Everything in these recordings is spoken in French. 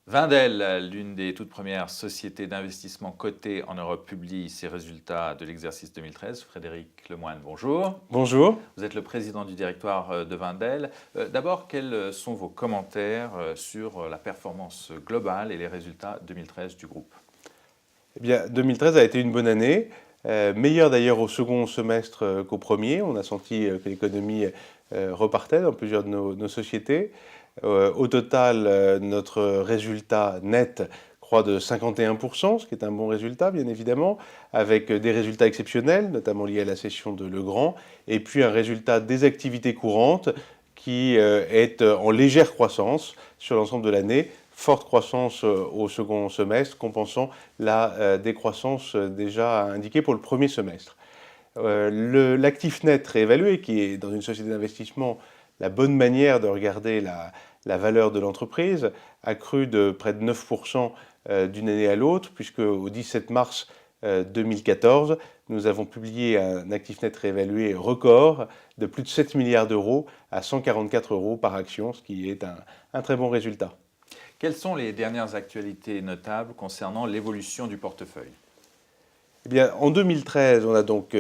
Wendel, l'une des toutes premières sociétés d'investissement cotées en Europe, publie ses résultats de l'exercice 2013. Frédéric Lemoine, bonjour. Bonjour. Vous êtes le président du directoire de Wendel. D'abord, quels sont vos commentaires sur la performance globale et les résultats 2013 du groupe? Eh bien, 2013 a été une bonne année, meilleure d'ailleurs au second semestre qu'au premier. On a senti que l'économie repartait dans plusieurs de nos sociétés. Au total, notre résultat net croît de 51%, ce qui est un bon résultat, bien évidemment, avec des résultats exceptionnels, notamment liés à la cession de Legrand, et puis un résultat des activités courantes qui est en légère croissance sur l'ensemble de l'année, forte croissance au second semestre, compensant la décroissance déjà indiquée pour le premier semestre. L'actif net réévalué, qui est dans une société d'investissement la bonne manière de regarder la valeur de l'entreprise, a cru de près de 9% d'une année à l'autre, puisque au 17 mars 2014, nous avons publié un actif net réévalué record de plus de 7 milliards d'euros à 144 euros par action, ce qui est un très bon résultat. Quelles sont les dernières actualités notables concernant l'évolution du portefeuille? Eh bien, en 2013, on a donc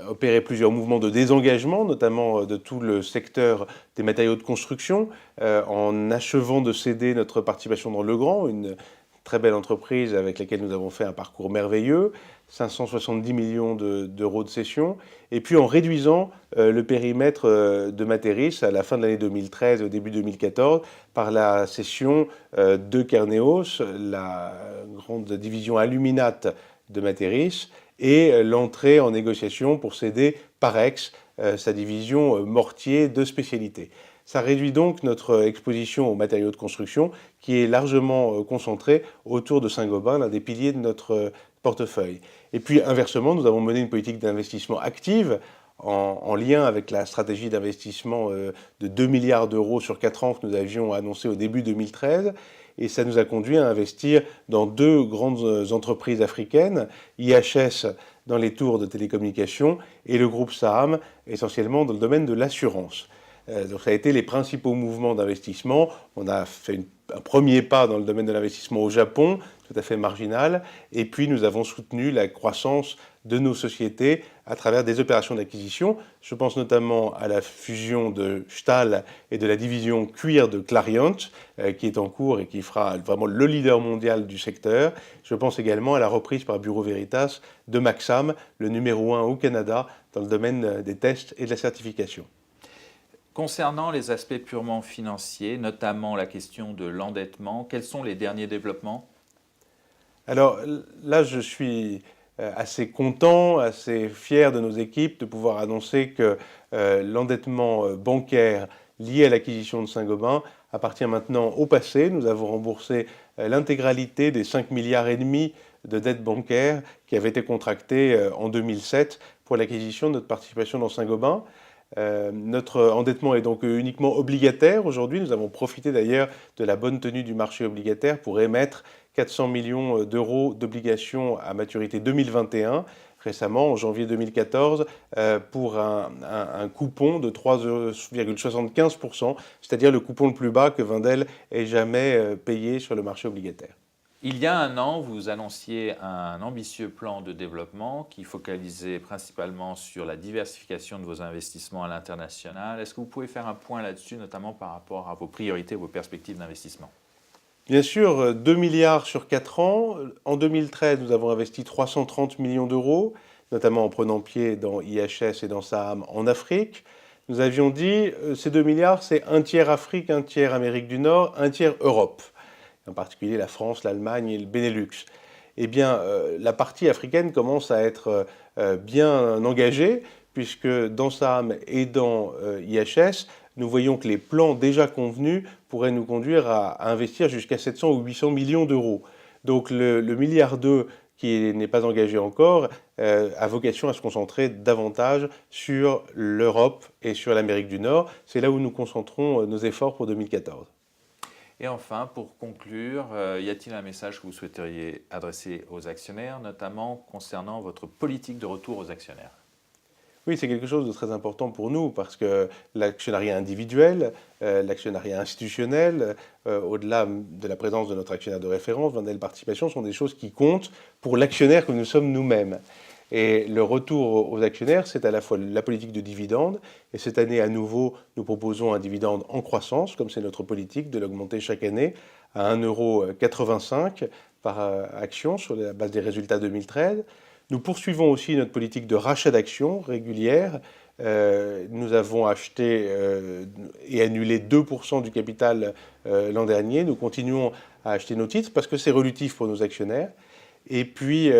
opéré plusieurs mouvements de désengagement, notamment de tout le secteur des matériaux de construction, en achevant de céder notre participation dans Legrand, une très belle entreprise avec laquelle nous avons fait un parcours merveilleux, 570 millions d'euros de cession, et puis en réduisant le périmètre de Materis à la fin de l'année 2013 et au début 2014 par la cession de Kerneos, la grande division aluminate de Materis, et l'entrée en négociation pour céder Parex, sa division mortier de spécialité. Ça réduit donc notre exposition aux matériaux de construction qui est largement concentrée autour de Saint-Gobain, l'un des piliers de notre portefeuille. Et puis inversement, nous avons mené une politique d'investissement active en lien avec la stratégie d'investissement de 2 milliards d'euros sur 4 ans que nous avions annoncé au début 2013. Et ça nous a conduit à investir dans deux grandes entreprises africaines, IHS dans les tours de télécommunications et le groupe Saham essentiellement dans le domaine de l'assurance. Donc ça a été les principaux mouvements d'investissement. On a fait un premier pas dans le domaine de l'investissement au Japon, tout à fait marginal, et puis nous avons soutenu la croissance de nos sociétés à travers des opérations d'acquisition. Je pense notamment à la fusion de Stahl et de la division cuir de Clariant, qui est en cours et qui fera vraiment le leader mondial du secteur. Je pense également à la reprise par Bureau Veritas de Maxam, le numéro 1 au Canada dans le domaine des tests et de la certification. Concernant les aspects purement financiers, notamment la question de l'endettement, quels sont les derniers développements? Alors là, je suis assez content, assez fier de nos équipes de pouvoir annoncer que l'endettement bancaire lié à l'acquisition de Saint-Gobain appartient maintenant au passé. Nous avons remboursé l'intégralité des 5 milliards et demi de dettes bancaires qui avaient été contractées en 2007 pour l'acquisition de notre participation dans Saint-Gobain. Notre endettement est donc uniquement obligataire aujourd'hui. Nous avons profité d'ailleurs de la bonne tenue du marché obligataire pour émettre 400 millions d'euros d'obligations à maturité 2021, récemment en janvier 2014, pour un coupon de 3,75%, c'est-à-dire le coupon le plus bas que Wendel ait jamais payé sur le marché obligataire. Il y a un an, vous annonciez un ambitieux plan de développement qui focalisait principalement sur la diversification de vos investissements à l'international. Est-ce que vous pouvez faire un point là-dessus, notamment par rapport à vos priorités, vos perspectives d'investissement? Bien sûr, 2 milliards sur 4 ans. En 2013, nous avons investi 330 millions d'euros, notamment en prenant pied dans IHS et dans Saham en Afrique. Nous avions dit, ces 2 milliards, c'est un tiers Afrique, un tiers Amérique du Nord, un tiers Europe, en particulier la France, l'Allemagne et le Benelux. Eh bien, la partie africaine commence à être bien engagée, puisque dans Saham et dans IHS, nous voyons que les plans déjà convenus pourraient nous conduire à investir jusqu'à 700 ou 800 millions d'euros. Donc le milliard 2 qui n'est pas engagé encore a vocation à se concentrer davantage sur l'Europe et sur l'Amérique du Nord. C'est là où nous concentrons nos efforts pour 2014. Et enfin, pour conclure, y a-t-il un message que vous souhaiteriez adresser aux actionnaires, notamment concernant votre politique de retour aux actionnaires? Oui, c'est quelque chose de très important pour nous parce que l'actionnariat individuel, l'actionnariat institutionnel, au-delà de la présence de notre actionnaire de référence, Wendel Participations, sont des choses qui comptent pour l'actionnaire que nous sommes nous-mêmes. Et le retour aux actionnaires, c'est à la fois la politique de dividende, et cette année à nouveau, nous proposons un dividende en croissance, comme c'est notre politique, de l'augmenter chaque année à 1,85 € par action sur la base des résultats 2013. Nous poursuivons aussi notre politique de rachat d'actions régulière. Nous avons acheté et annulé 2% du capital l'an dernier. Nous continuons à acheter nos titres parce que c'est relutif pour nos actionnaires. Et puis,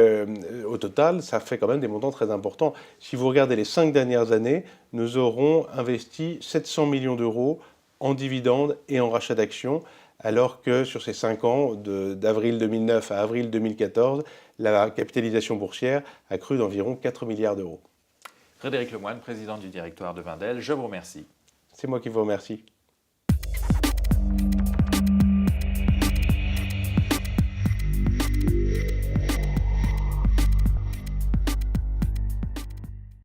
au total, ça fait quand même des montants très importants. Si vous regardez les 5 dernières années, nous aurons investi 700 millions d'euros en dividendes et en rachat d'actions, alors que sur ces 5 ans, d'avril 2009 à avril 2014, la capitalisation boursière a cru d'environ 4 milliards d'euros. Frédéric Lemoine, président du directoire de Wendel, je vous remercie. C'est moi qui vous remercie.